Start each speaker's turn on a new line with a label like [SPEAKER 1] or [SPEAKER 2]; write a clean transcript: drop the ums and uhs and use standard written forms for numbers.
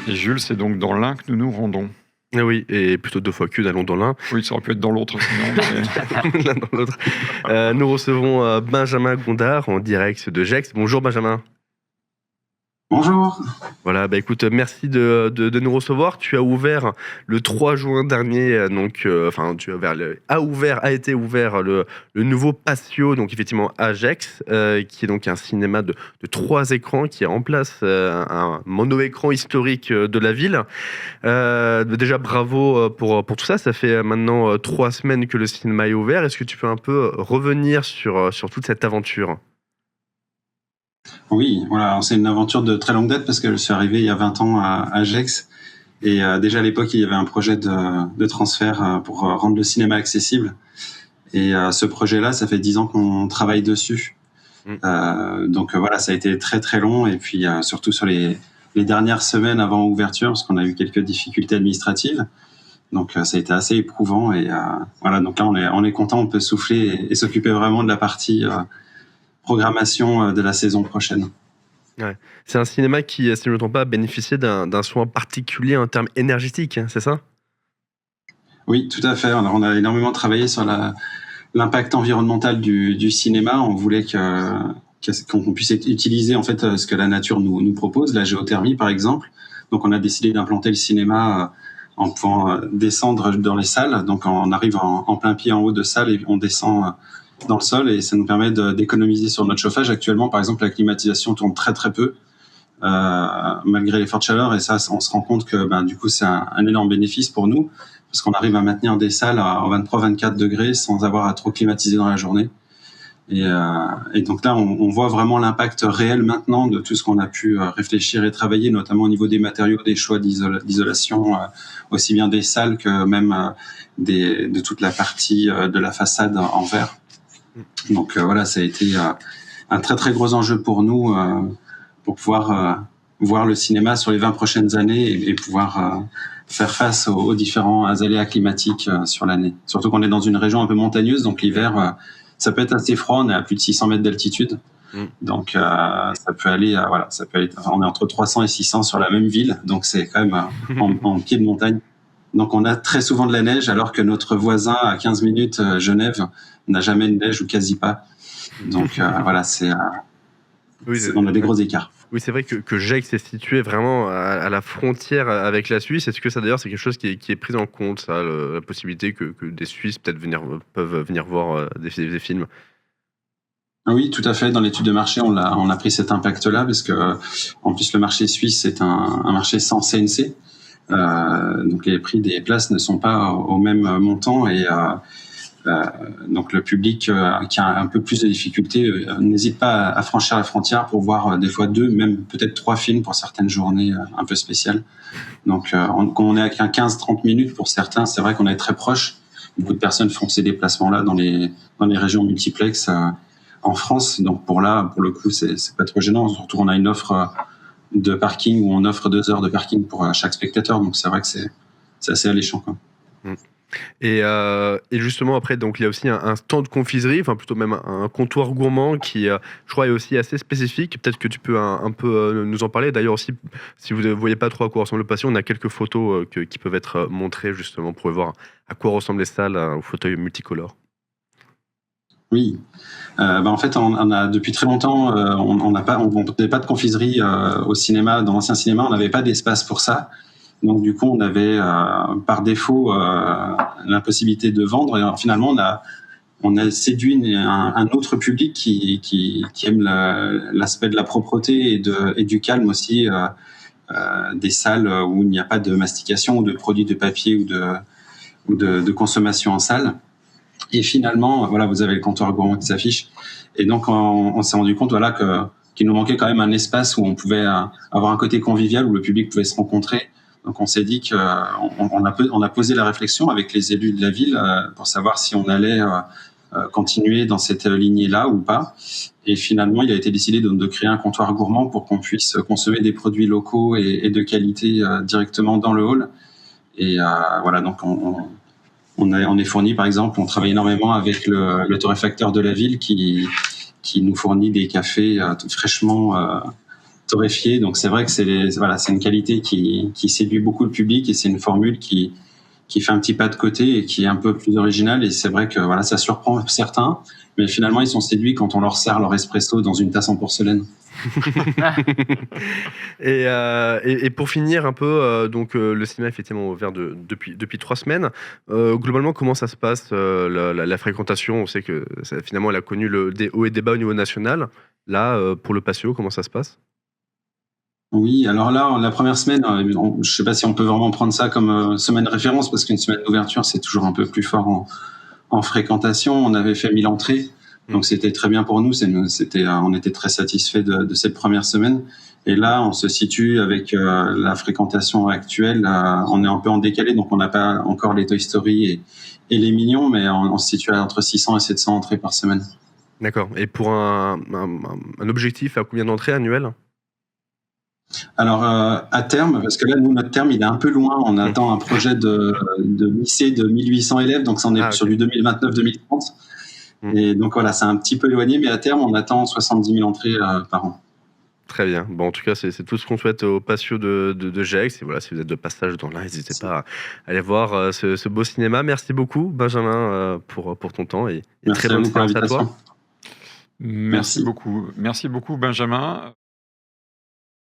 [SPEAKER 1] Et Jules, c'est donc dans l'un que nous nous rendons.
[SPEAKER 2] Ah oui, et plutôt 2 fois qu'une, allons dans l'un.
[SPEAKER 1] Oui, ça aurait pu être dans l'autre sinon.
[SPEAKER 2] L'un dans l'autre. Nous recevons Benjamin Gondard en direct de Gex. Bonjour Benjamin.
[SPEAKER 3] Bonjour.
[SPEAKER 2] Voilà, écoute, merci de nous recevoir. Tu as ouvert le 3 juin dernier, a été ouvert le nouveau Patio, donc effectivement à Gex, qui est donc un cinéma de 3 écrans qui remplace un mono-écran historique de la ville. Déjà, bravo pour tout ça. Ça fait maintenant 3 semaines que le cinéma est ouvert. Est-ce que tu peux un peu revenir sur toute cette aventure ?
[SPEAKER 3] Oui, voilà, c'est une aventure de très longue date parce que je suis arrivé il y a 20 ans à Gex et déjà à l'époque il y avait un projet de transfert pour rendre le cinéma accessible et ce projet-là, ça fait 10 ans qu'on travaille dessus. Donc voilà, ça a été très très long et puis surtout sur les dernières semaines avant ouverture parce qu'on a eu quelques difficultés administratives. Donc ça a été assez éprouvant et voilà, donc là on est content, on peut souffler et s'occuper vraiment de la partie programmation de la saison prochaine.
[SPEAKER 2] Ouais. C'est un cinéma qui, si je ne me trompe pas, a bénéficié d'un soin particulier en termes énergétiques, c'est ça ?
[SPEAKER 3] Oui, tout à fait. Alors, on a énormément travaillé sur l'impact environnemental du cinéma. On voulait qu'on puisse utiliser en fait ce que la nature nous propose, la géothermie par exemple. Donc on a décidé d'implanter le cinéma en pouvant descendre dans les salles. Donc on arrive en plein pied en haut de salle et on descend dans le sol et ça nous permet d'économiser sur notre chauffage. Actuellement, par exemple, la climatisation tourne très très peu malgré les fortes chaleurs et ça, on se rend compte que du coup, c'est un énorme bénéfice pour nous parce qu'on arrive à maintenir des salles à 23-24 degrés sans avoir à trop climatiser dans la journée. Et donc là, on voit vraiment l'impact réel maintenant de tout ce qu'on a pu réfléchir et travailler, notamment au niveau des matériaux, des choix d'isolation, aussi bien des salles que même de toute la partie de la façade en verre. Donc voilà, ça a été un très très gros enjeu pour nous pour pouvoir voir le cinéma sur les 20 prochaines années et pouvoir faire face aux différents aléas climatiques sur l'année. Surtout qu'on est dans une région un peu montagneuse, donc l'hiver, ça peut être assez froid, on est à plus de 600 mètres d'altitude. Donc ça peut aller, on est entre 300 et 600 sur la même ville, donc c'est quand même en pied de montagne. Donc on a très souvent de la neige, alors que notre voisin à 15 minutes, Genève, n'a jamais de neige ou quasi pas. Donc voilà, on a des gros écarts.
[SPEAKER 2] Oui, c'est vrai que Gex est situé vraiment à la frontière avec la Suisse. Est-ce que ça d'ailleurs c'est quelque chose qui est pris en compte, ça, la possibilité que des Suisses peut-être peuvent venir voir des films?
[SPEAKER 3] Oui, tout à fait. Dans l'étude de marché, on a pris cet impact-là parce que en plus le marché suisse est un marché sans CNC. Donc les prix des places ne sont pas au même montant et donc le public qui a un peu plus de difficultés n'hésite pas à franchir la frontière pour voir des fois 2, même peut-être 3 films pour certaines journées un peu spéciales. Donc quand on est à 15-30 minutes pour certains, c'est vrai qu'on est très proche. Beaucoup de personnes font ces déplacements-là dans les régions multiplex en France. Donc pour le coup, c'est pas trop gênant. Surtout on a une offre de parking où on offre 2 heures de parking pour chaque spectateur. Donc c'est vrai que c'est assez alléchant, quoi.
[SPEAKER 2] Et justement après, donc il y a aussi un stand de confiserie, enfin plutôt même un comptoir gourmand qui, je crois, est aussi assez spécifique. Peut-être que tu peux un peu nous en parler. D'ailleurs aussi, si vous ne voyez pas trop à quoi ressemble le patio, on a quelques photos qui peuvent être montrées justement pour voir à quoi ressemblent les salles au fauteuil multicolore.
[SPEAKER 3] Oui, en fait, on a depuis très longtemps, on n'avait pas de confiserie au cinéma, dans l'ancien cinéma, on n'avait pas d'espace pour ça. Donc du coup, on avait par défaut l'impossibilité de vendre. Et finalement, on a séduit un autre public qui aime l'aspect de la propreté et du calme aussi, des salles où il n'y a pas de mastication ou de produits de papier ou de consommation en salle. Et finalement, voilà, vous avez le comptoir gourmand qui s'affiche. Et donc, on s'est rendu compte, voilà, qu'il nous manquait quand même un espace où on pouvait avoir un côté convivial, où le public pouvait se rencontrer. Donc, on s'est dit qu'on a posé la réflexion avec les élus de la ville pour savoir si on allait continuer dans cette lignée-là ou pas. Et finalement, il a été décidé de créer un comptoir gourmand pour qu'on puisse consommer des produits locaux et de qualité directement dans le hall. Et voilà, donc on est fourni, par exemple, on travaille énormément avec le torréfacteur de la ville qui nous fournit des cafés fraîchement torréfié. Donc c'est vrai que c'est une qualité qui séduit beaucoup le public et c'est une formule qui fait un petit pas de côté et qui est un peu plus originale. Et c'est vrai que voilà, ça surprend certains, mais finalement ils sont séduits quand on leur sert leur espresso dans une tasse en porcelaine.
[SPEAKER 2] Et pour finir un peu, le cinéma effectivement ouvert depuis 3 semaines. Globalement, comment ça se passe, la fréquentation? On sait que finalement, elle a connu des hauts et des bas au niveau national. Là, pour le Patio, comment ça se passe?
[SPEAKER 3] Oui, alors là, la première semaine, je ne sais pas si on peut vraiment prendre ça comme semaine de référence, parce qu'une semaine d'ouverture, c'est toujours un peu plus fort en fréquentation. On avait fait 1000 entrées, donc c'était très bien pour nous. On était très satisfaits de cette première semaine. Et là, on se situe avec la fréquentation actuelle. On est un peu en décalé, donc on n'a pas encore les Toy Story et les Mignons, mais on se situe entre 600 et 700 entrées par semaine.
[SPEAKER 2] D'accord. Et pour un objectif à combien d'entrées annuelles?
[SPEAKER 3] Alors, à terme, parce que là, nous, notre terme, il est un peu loin. On attend un projet de lycée de 1800 élèves, donc ça, on est sur du 2029-2030. Et donc voilà, c'est un petit peu éloigné, mais à terme, on attend 70 000 entrées par an.
[SPEAKER 2] Très bien. Bon, en tout cas, c'est tout ce qu'on souhaite au Patio de Gex. Et voilà, si vous êtes de passage dans l'Ain, n'hésitez pas à aller voir ce beau cinéma. Merci beaucoup, Benjamin, pour ton temps et très bonne séance à toi.
[SPEAKER 1] Merci beaucoup. Merci beaucoup, Benjamin.